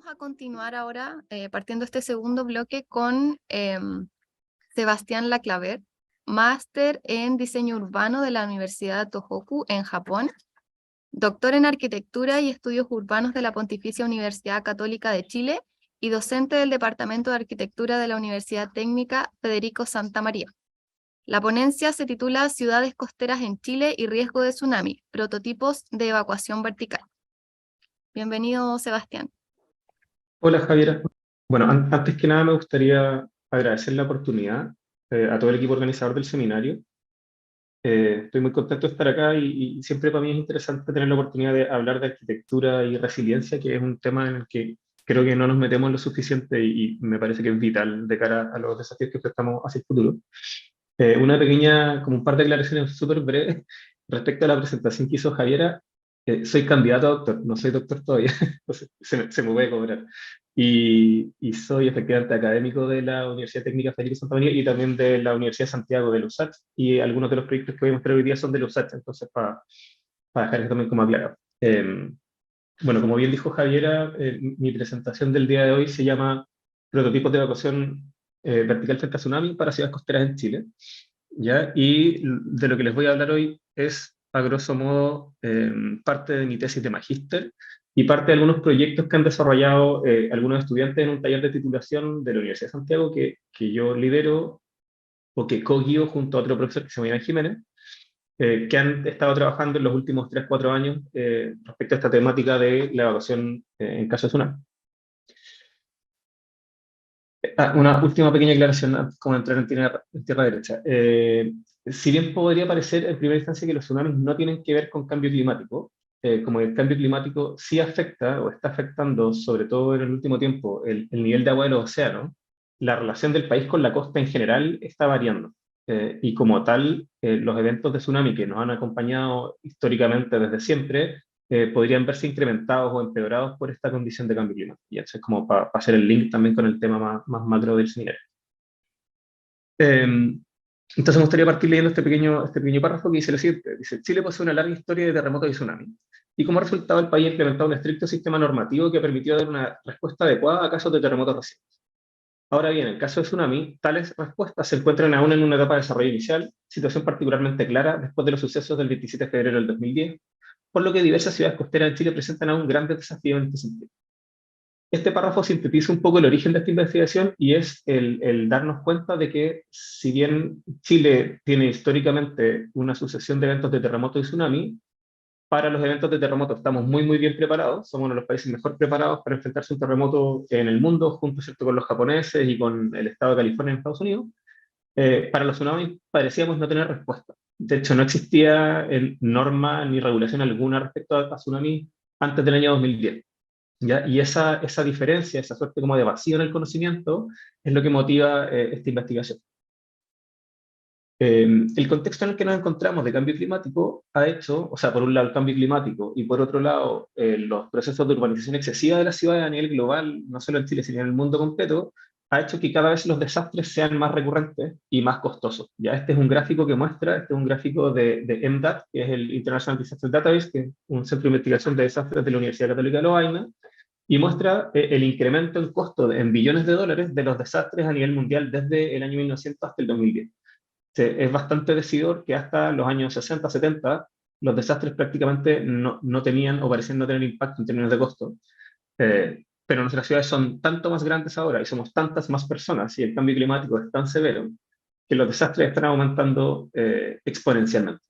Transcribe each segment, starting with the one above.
Vamos a continuar ahora, partiendo este segundo bloque con Sebastián Laclaver, máster en diseño urbano de la Universidad Tohoku en Japón, doctor en arquitectura y estudios urbanos de la Pontificia Universidad Católica de Chile y docente del Departamento de Arquitectura de la Universidad Técnica Federico Santa María. La ponencia se titula Ciudades costeras en Chile y riesgo de tsunami, prototipos de evacuación vertical. Bienvenido, Sebastián. Hola Javiera. Bueno, antes que nada me gustaría agradecer la oportunidad a todo el equipo organizador del seminario. Estoy muy contento de estar acá y siempre para mí es interesante tener la oportunidad de hablar de arquitectura y resiliencia, que es un tema en el que creo que no nos metemos lo suficiente y me parece que es vital de cara a los desafíos que enfrentamos hacia el futuro. Como un par de declaraciones súper breves respecto a la presentación que hizo Javiera. Soy candidato a doctor, no soy doctor todavía, entonces se me puede cobrar. Y soy efectivamente académico de la Universidad Técnica Federico Santa María y también de la Universidad de Santiago de la USACH, y algunos de los proyectos que voy a mostrar hoy día son de la USACH, entonces para dejar eso también como aclarado. Bueno, como bien dijo Javiera, mi presentación del día de hoy se llama Prototipos de evacuación vertical frente a tsunami para ciudades costeras en Chile. ¿Ya? Y de lo que les voy a hablar hoy es, a grosso modo, parte de mi tesis de magíster y parte de algunos proyectos que han desarrollado algunos estudiantes en un taller de titulación de la Universidad de Santiago que yo lidero o que co-guío junto a otro profesor que se llama Iván Jiménez, que han estado trabajando en los últimos 3-4 años respecto a esta temática de la evacuación en caso de tsunami. Una última pequeña aclaración antes como entrar en tierra derecha. Si bien podría parecer en primera instancia que los tsunamis no tienen que ver con cambio climático, como el cambio climático sí afecta o está afectando, sobre todo en el último tiempo, el nivel de agua de los océanos, la relación del país con la costa en general está variando. Y como tal, los eventos de tsunami que nos han acompañado históricamente desde siempre podrían verse incrementados o empeorados por esta condición de cambio climático. Y eso es como para hacer el link también con el tema más macro del seminario. Entonces me gustaría partir leyendo este pequeño párrafo que dice lo siguiente. Dice: Chile posee una larga historia de terremotos y tsunamis, y como resultado el país ha implementado un estricto sistema normativo que ha permitido dar una respuesta adecuada a casos de terremotos recientes. Ahora bien, en el caso de tsunami, tales respuestas se encuentran aún en una etapa de desarrollo inicial, situación particularmente clara después de los sucesos del 27 de febrero del 2010, por lo que diversas ciudades costeras en Chile presentan aún grandes desafíos en este sentido. Este párrafo sintetiza un poco el origen de esta investigación y es el darnos cuenta de que, si bien Chile tiene históricamente una sucesión de eventos de terremoto y tsunami, para los eventos de terremoto estamos muy bien preparados, somos uno de los países mejor preparados para enfrentarse a un terremoto en el mundo, junto, ¿cierto?, con los japoneses y con el estado de California en Estados Unidos. Para los tsunamis parecíamos no tener respuesta. De hecho, no existía norma ni regulación alguna respecto a tsunamis antes del año 2010. ¿Ya? Y esa diferencia, esa suerte como de vacío en el conocimiento, es lo que motiva esta investigación. El contexto en el que nos encontramos de cambio climático ha hecho, o sea, por un lado el cambio climático y por otro lado los procesos de urbanización excesiva de las ciudades a nivel global, no solo en Chile, sino en el mundo completo, ha hecho que cada vez los desastres sean más recurrentes y más costosos. Ya este es un gráfico que muestra, este es un gráfico de MDAT, que es el International Disaster Database, que es un centro de investigación de desastres de la Universidad Católica de Lovaina, y muestra el incremento en costo en billones de dólares de los desastres a nivel mundial desde el año 1900 hasta el 2010. Es bastante decidor que hasta los años 60, 70, los desastres prácticamente no tenían o parecían no tener impacto en términos de costo. Pero nuestras ciudades son tanto más grandes ahora y somos tantas más personas y el cambio climático es tan severo que los desastres están aumentando exponencialmente.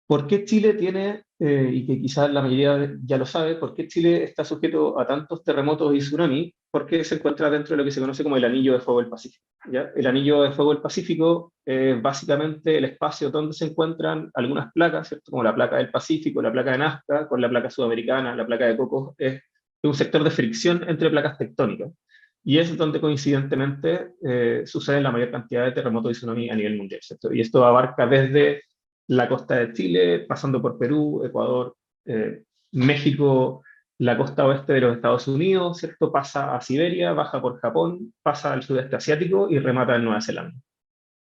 ¿Por qué Chile tiene, y que quizás la mayoría ya lo sabe, por qué Chile está sujeto a tantos terremotos y tsunamis? Porque se encuentra dentro de lo que se conoce como el Anillo de Fuego del Pacífico, ¿ya? El Anillo de Fuego del Pacífico es básicamente el espacio donde se encuentran algunas placas, ¿cierto?, como la placa del Pacífico, la placa de Nazca, con la placa sudamericana, la placa de Cocos. Es un sector de fricción entre placas tectónicas. Y es donde coincidentemente sucede la mayor cantidad de terremotos y tsunamis a nivel mundial, ¿cierto? Y esto abarca desde la costa de Chile, pasando por Perú, Ecuador, México, la costa oeste de los Estados Unidos, ¿cierto? Pasa a Siberia, baja por Japón, pasa al sudeste asiático y remata en Nueva Zelanda,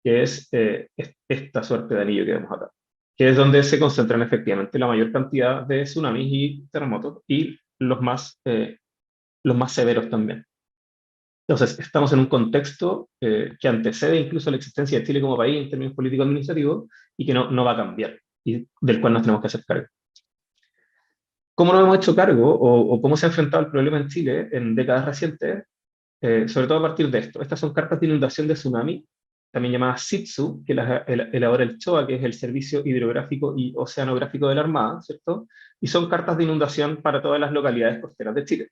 que es esta suerte de anillo que vemos acá. que es donde se concentran efectivamente la mayor cantidad de tsunamis y terremotos, y los más severos también. Entonces, estamos en un contexto que antecede incluso la existencia de Chile como país en términos político-administrativos y que no va a cambiar y del cual nos tenemos que hacer cargo. ¿Cómo nos hemos hecho cargo o cómo se ha enfrentado el problema en Chile en décadas recientes? Sobre todo a partir de esto. Estas son cartas de inundación de tsunami, también llamadas SITSU, que las elabora el CHOA, que es el Servicio Hidrográfico y Oceanográfico de la Armada, ¿cierto? Y son cartas de inundación para todas las localidades costeras de Chile.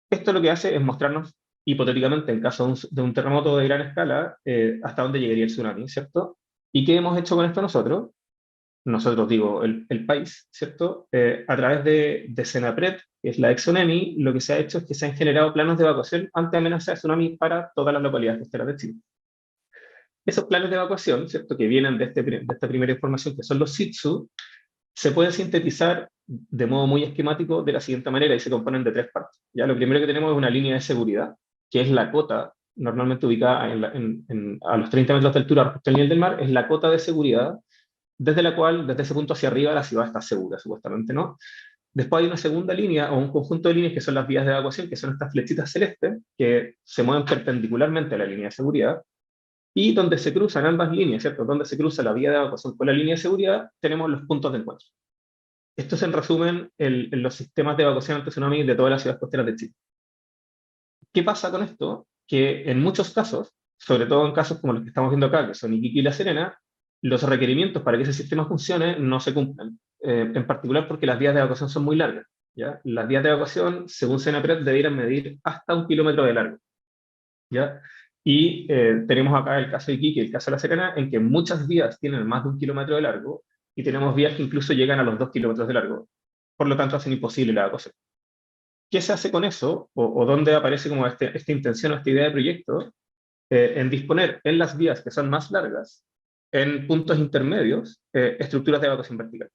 Esto lo que hace es mostrarnos, hipotéticamente, en caso de un terremoto de gran escala, hasta dónde llegaría el tsunami, ¿cierto? ¿Y qué hemos hecho con esto nosotros? Nosotros digo, el país, ¿cierto? A través de Senapred, que es la ex-ONEMI, lo que se ha hecho es que se han generado planos de evacuación ante amenaza de tsunami para todas las localidades costeras de Chile. Esos planes de evacuación, ¿cierto? Que vienen de esta primera información, que son los SITSU, se pueden sintetizar de modo muy esquemático de la siguiente manera y se componen de tres partes. ¿Ya? Lo primero que tenemos es una línea de seguridad, que es la cota, normalmente ubicada a los 30 metros de altura respecto al nivel del mar, es la cota de seguridad desde la cual, desde ese punto hacia arriba, la ciudad está segura, supuestamente, ¿no? Después hay una segunda línea o un conjunto de líneas que son las vías de evacuación, que son estas flechitas celestes, que se mueven perpendicularmente a la línea de seguridad, y donde se cruzan ambas líneas, ¿cierto? Donde se cruza la vía de evacuación con la línea de seguridad, tenemos los puntos de encuentro. Esto es en resumen en los sistemas de evacuación ante tsunami de todas las ciudades costeras de Chile. ¿Qué pasa con esto? Que en muchos casos, sobre todo en casos como los que estamos viendo acá, que son Iquique y La Serena, los requerimientos para que ese sistema funcione no se cumplen, en particular porque las vías de evacuación son muy largas. ¿Ya? Las vías de evacuación, según Senapred, debieran medir hasta 1 kilómetro de largo. ¿Ya? Y tenemos acá el caso de Iquique y el caso de La Serena, en que muchas vías tienen más de 1 kilómetro de largo, y tenemos vías que incluso llegan a los 2 kilómetros de largo. Por lo tanto, hacen imposible la evacuación. ¿Qué se hace con eso? ¿O dónde aparece como esta intención o esta idea de proyecto? En disponer en las vías que son más largas, en puntos intermedios, estructuras de evacuación vertical.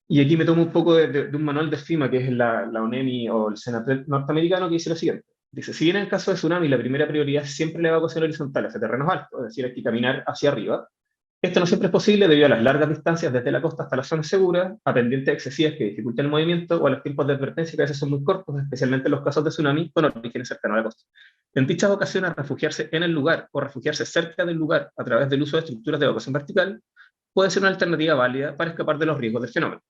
Y aquí me tomo un poco de un manual de FEMA, que es la ONEMI o el Senapred norteamericano, que dice lo siguiente. Dice, si bien en caso de tsunami la primera prioridad es siempre la evacuación horizontal hacia terrenos altos, es decir, hay que caminar hacia arriba, esto no siempre es posible debido a las largas distancias desde la costa hasta las zonas seguras, a pendientes excesivas que dificultan el movimiento o a los tiempos de advertencia que a veces son muy cortos, especialmente en los casos de tsunami con origen cercano a la costa. En dichas ocasiones, refugiarse en el lugar o refugiarse cerca del lugar a través del uso de estructuras de evacuación vertical puede ser una alternativa válida para escapar de los riesgos del fenómeno.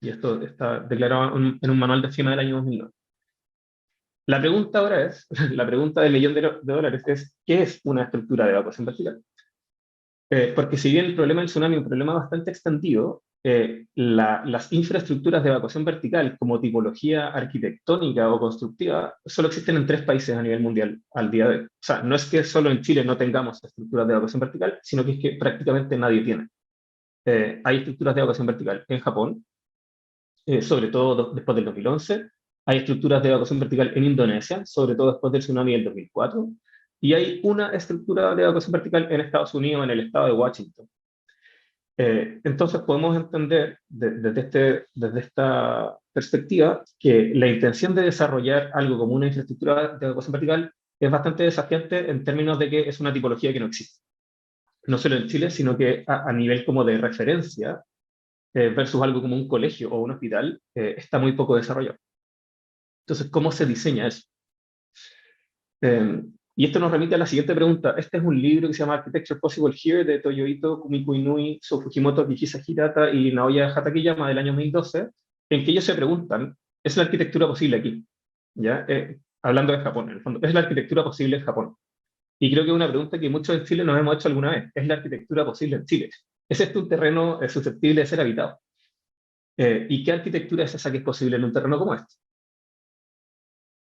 Y esto está declarado en un manual de FEMA del año 2009. La pregunta ahora es, la pregunta del millón de dólares es, ¿qué es una estructura de evacuación vertical? Porque si bien el problema del tsunami es un problema bastante extendido, las infraestructuras de evacuación vertical como tipología arquitectónica o constructiva solo existen en 3 países a nivel mundial al día de hoy. O sea, no es que solo en Chile no tengamos estructuras de evacuación vertical, sino que es que prácticamente nadie tiene. Hay estructuras de evacuación vertical en Japón, sobre todo después del 2011. Hay estructuras de evacuación vertical en Indonesia, sobre todo después del tsunami del 2004. Y hay una estructura de evacuación vertical en Estados Unidos, en el estado de Washington. Entonces podemos entender desde esta perspectiva que la intención de desarrollar algo como una infraestructura de evacuación vertical es bastante desafiante en términos de que es una tipología que no existe. No solo en Chile, sino que a nivel como de referencia, versus algo como un colegio o un hospital, está muy poco desarrollado. Entonces, ¿cómo se diseña eso? Y esto nos remite a la siguiente pregunta. Este es un libro que se llama Architecture Possible Here, de Toyo Ito, Kumiko Inui, Sou Fujimoto, Kishisa Hirata y Naoya Hatakeyama, del año 2012, en que ellos se preguntan, ¿es la arquitectura posible aquí? ¿Ya? Hablando de Japón, en el fondo, ¿es la arquitectura posible en Japón? Y creo que es una pregunta que muchos en Chile nos hemos hecho alguna vez. ¿Es la arquitectura posible en Chile? ¿Es este un terreno susceptible de ser habitado? ¿Y qué arquitectura es esa que es posible en un terreno como este?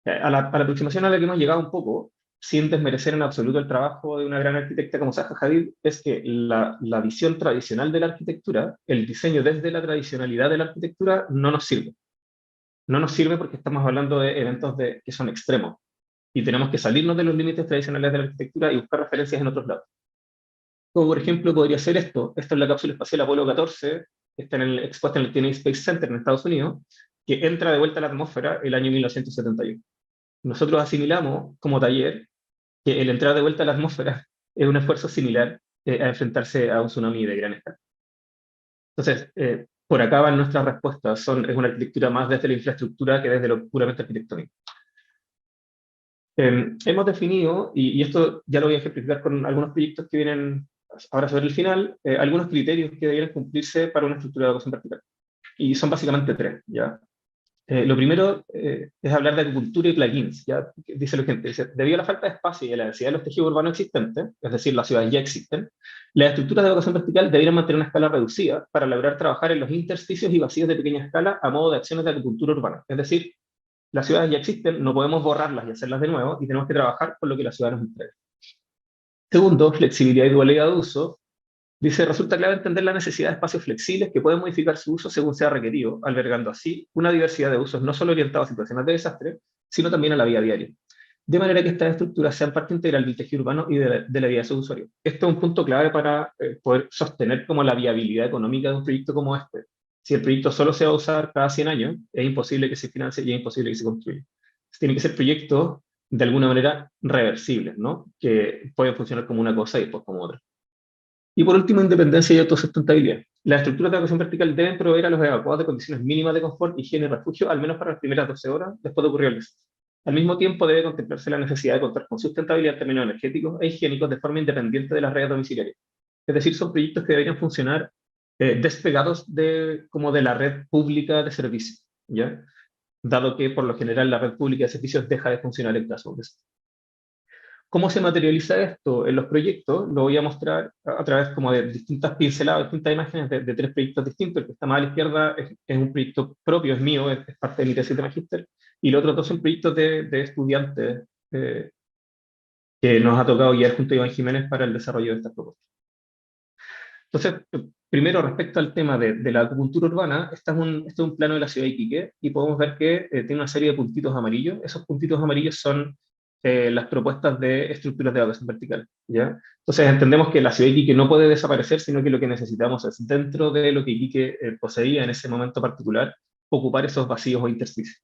A la aproximación a la que hemos llegado un poco, sin desmerecer en absoluto el trabajo de una gran arquitecta como Zaha Hadid, es que la visión tradicional de la arquitectura, el diseño desde la tradicionalidad de la arquitectura, no nos sirve. No nos sirve porque estamos hablando de eventos que son extremos y tenemos que salirnos de los límites tradicionales de la arquitectura y buscar referencias en otros lados. Como por ejemplo podría ser esto es la cápsula espacial Apolo 14, está expuesta en el Kennedy Space Center en Estados Unidos, que entra de vuelta a la atmósfera el año 1971. Nosotros asimilamos como taller que el entrar de vuelta a la atmósfera es un esfuerzo similar a enfrentarse a un tsunami de gran escala. Entonces, por acá van nuestras respuestas. Es una arquitectura más desde la infraestructura que desde lo puramente arquitectónico. Hemos definido, y esto ya lo voy a ejemplificar con algunos proyectos que vienen ahora sobre el final, algunos criterios que deberían cumplirse para una estructura de evacuación vertical. Y son básicamente tres, ¿ya? Lo primero es hablar de acupuntura y plugins, ¿ya? Dice la gente, dice, debido a la falta de espacio y a la densidad de los tejidos urbanos existentes, es decir, las ciudades ya existen, las estructuras de evacuación vertical deberían mantener una escala reducida para lograr trabajar en los intersticios y vacíos de pequeña escala a modo de acciones de acupuntura urbana. Es decir, las ciudades ya existen, no podemos borrarlas y hacerlas de nuevo, y tenemos que trabajar con lo que la ciudad nos entrega. Segundo, flexibilidad y dualidad de uso. Dice, resulta clave entender la necesidad de espacios flexibles que pueden modificar su uso según sea requerido, albergando así una diversidad de usos no solo orientados a situaciones de desastre, sino también a la vida diaria. De manera que estas estructuras sean parte integral del tejido urbano y de la vida de sus usuarios. Esto es un punto clave para poder sostener como la viabilidad económica de un proyecto como este. Si el proyecto solo se va a usar cada 100 años, es imposible que se financie y es imposible que se construya. Tienen que ser proyectos de alguna manera reversibles, ¿no? Que pueden funcionar como una cosa y después como otra. Y por último, independencia y autosustentabilidad. Las estructuras de evacuación vertical deben proveer a los evacuados de condiciones mínimas de confort, higiene y refugio, al menos para las primeras 12 horas después de ocurrir el desastre. Al mismo tiempo, debe contemplarse la necesidad de contar con sustentabilidad en términos energéticos e higiénicos de forma independiente de las redes domiciliarias. Es decir, son proyectos que deberían funcionar despegados como de la red pública de servicios, ¿ya? Dado que, por lo general, la red pública de servicios deja de funcionar en caso de desastre. ¿Cómo se materializa esto en los proyectos? Lo voy a mostrar a través como de distintas pinceladas, distintas imágenes de tres proyectos distintos. El que está más a la izquierda es un proyecto propio, es mío, es parte de mi tesis de magíster, y los otros dos son proyectos de estudiantes que nos ha tocado guiar junto a Iván Jiménez para el desarrollo de estas propuestas. Entonces, primero, respecto al tema de la acupuntura urbana, este es un plano de la ciudad de Iquique, y podemos ver que tiene una serie de puntitos amarillos. Esos puntitos amarillos son las propuestas de estructuras de evacuación vertical, ¿ya? Entonces entendemos que la ciudad de Iquique no puede desaparecer, sino que lo que necesitamos es, dentro de lo que Iquique poseía en ese momento particular, ocupar esos vacíos o intersticios.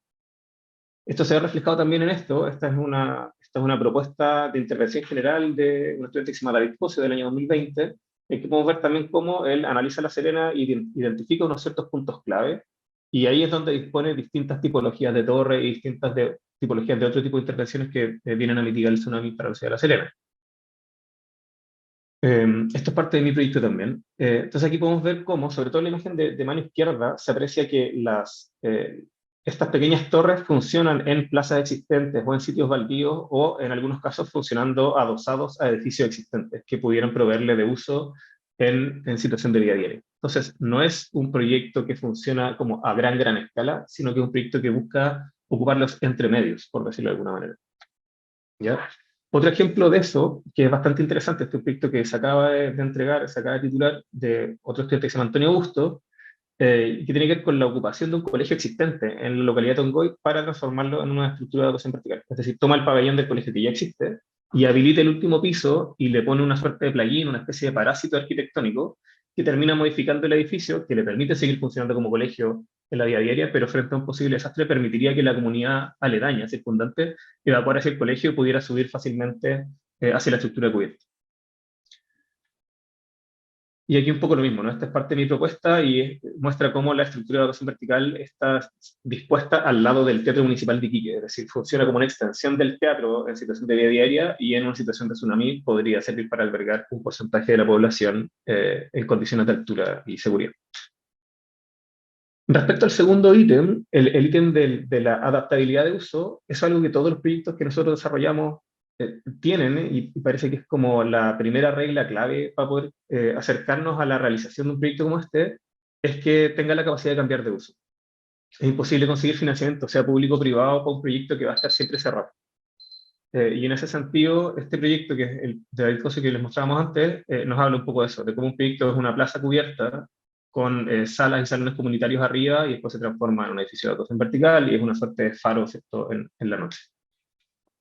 Esto se ve reflejado también en esto. Esta es una propuesta de intervención general de un estudiante que se llama David Cosio del año 2020, en que podemos ver también cómo él analiza La Serena y identifica unos ciertos puntos clave, y ahí es donde dispone distintas tipologías de torre y distintas tipologías de otro tipo de intervenciones que vienen a mitigar el tsunami para la ciudad de La Serena. Esto es parte de mi proyecto también. Entonces aquí podemos ver cómo, sobre todo en la imagen de mano izquierda, se aprecia que estas pequeñas torres funcionan en plazas existentes o en sitios baldíos, o en algunos casos funcionando adosados a edificios existentes que pudieran proveerle de uso en situación de vida diaria. Entonces, no es un proyecto que funciona como a gran escala, sino que es un proyecto que busca ocupar los entremedios, por decirlo de alguna manera. ¿Ya? Otro ejemplo de eso, que es bastante interesante, este proyecto que se acaba de entregar, se acaba de titular, de otro estudiante que se llama Antonio Augusto, que tiene que ver con la ocupación de un colegio existente en la localidad de Tongoy para transformarlo en una estructura de educación vertical. Es decir, toma el pabellón del colegio que ya existe y habilita el último piso y le pone una suerte de plugin, una especie de parásito arquitectónico que termina modificando el edificio, que le permite seguir funcionando como colegio en la vida diaria, pero frente a un posible desastre permitiría que la comunidad aledaña, circundante, evacuara hacia el colegio y pudiera subir fácilmente hacia la estructura cubierta. Y aquí un poco lo mismo, ¿no? Esta es parte de mi propuesta y muestra cómo la estructura de evacuación vertical está dispuesta al lado del Teatro Municipal de Iquique, es decir, funciona como una extensión del teatro en situación de vida diaria, y en una situación de tsunami podría servir para albergar un porcentaje de la población en condiciones de altura y seguridad. Respecto al segundo ítem, el ítem de la adaptabilidad de uso, es algo que todos los proyectos que nosotros desarrollamos tienen, y parece que es como la primera regla clave para poder acercarnos a la realización de un proyecto como este, es que tenga la capacidad de cambiar de uso. Es imposible conseguir financiamiento, sea público o privado, para un proyecto que va a estar siempre cerrado. Y en ese sentido, este proyecto, que es el de David Cosio que les mostrábamos antes, nos habla un poco de eso, de cómo un proyecto es una plaza cubierta con salas y salones comunitarios arriba, y después se transforma en un edificio de evacuación vertical y es una suerte de faro, ¿cierto?, en la noche.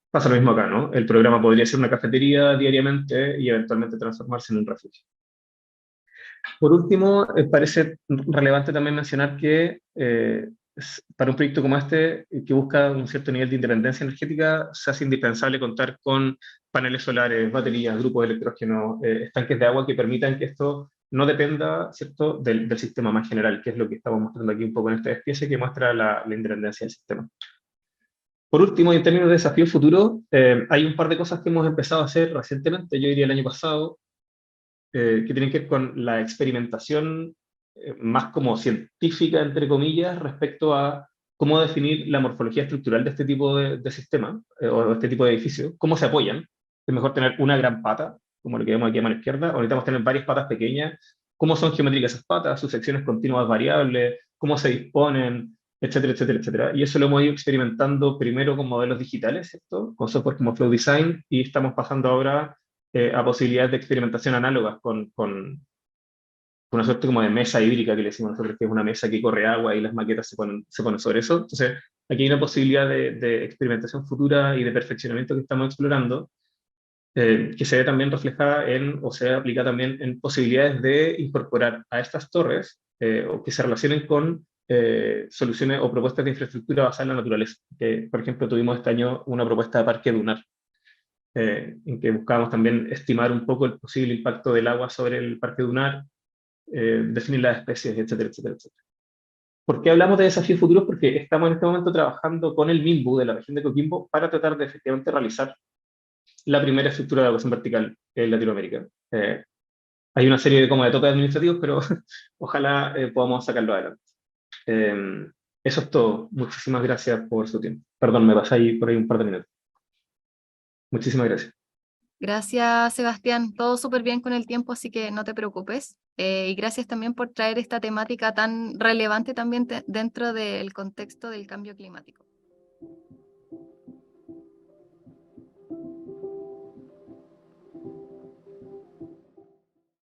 Pasa lo mismo acá, ¿no? El programa podría ser una cafetería diariamente y eventualmente transformarse en un refugio. Por último, parece relevante también mencionar que para un proyecto como este, que busca un cierto nivel de independencia energética, se hace indispensable contar con paneles solares, baterías, grupos de electrógeno, estanques de agua que permitan que esto no dependa, ¿cierto?, del sistema más general, que es lo que estamos mostrando aquí un poco en este despiece, que muestra la independencia del sistema. Por último, en términos de desafíos futuros, hay un par de cosas que hemos empezado a hacer recientemente, yo diría el año pasado, que tienen que ver con la experimentación más como científica, entre comillas, respecto a cómo definir la morfología estructural de este tipo de sistema o de este tipo de edificios, cómo se apoyan. Es mejor tener una gran pata, como lo que vemos aquí a mano izquierda, o necesitamos tener varias patas pequeñas, cómo son geométricas esas patas, sus secciones continuas variables, cómo se disponen, etcétera, etcétera, etcétera. Y eso lo hemos ido experimentando primero con modelos digitales, ¿cierto? Con software como Flow Design, y estamos pasando ahora a posibilidades de experimentación análogas con una suerte como de mesa hídrica que le decimos nosotros, que es una mesa que corre agua y las maquetas se ponen sobre eso. Entonces, aquí hay una posibilidad de experimentación futura y de perfeccionamiento que estamos explorando, que se ve también reflejada o se aplica también en posibilidades de incorporar a estas torres o que se relacionen con soluciones o propuestas de infraestructura basadas en la naturaleza. Que, por ejemplo, tuvimos este año una propuesta de parque dunar, en que buscábamos también estimar un poco el posible impacto del agua sobre el parque dunar, definir las especies, etcétera, etcétera, etcétera. ¿Por qué hablamos de desafíos futuros? Porque estamos en este momento trabajando con el MIMBU de la región de Coquimbo para tratar de efectivamente realizar la primera estructura de evacuación vertical en Latinoamérica. Hay una serie de, como de topes administrativos, pero ojalá podamos sacarlo adelante. Eh, Eso es todo. Muchísimas gracias por su tiempo. Perdón, me pasé ahí por ahí un par de minutos. Muchísimas gracias. Gracias, Sebastián. Todo súper bien con el tiempo, así que no te preocupes. Y gracias también por traer esta temática tan relevante también dentro del contexto del cambio climático.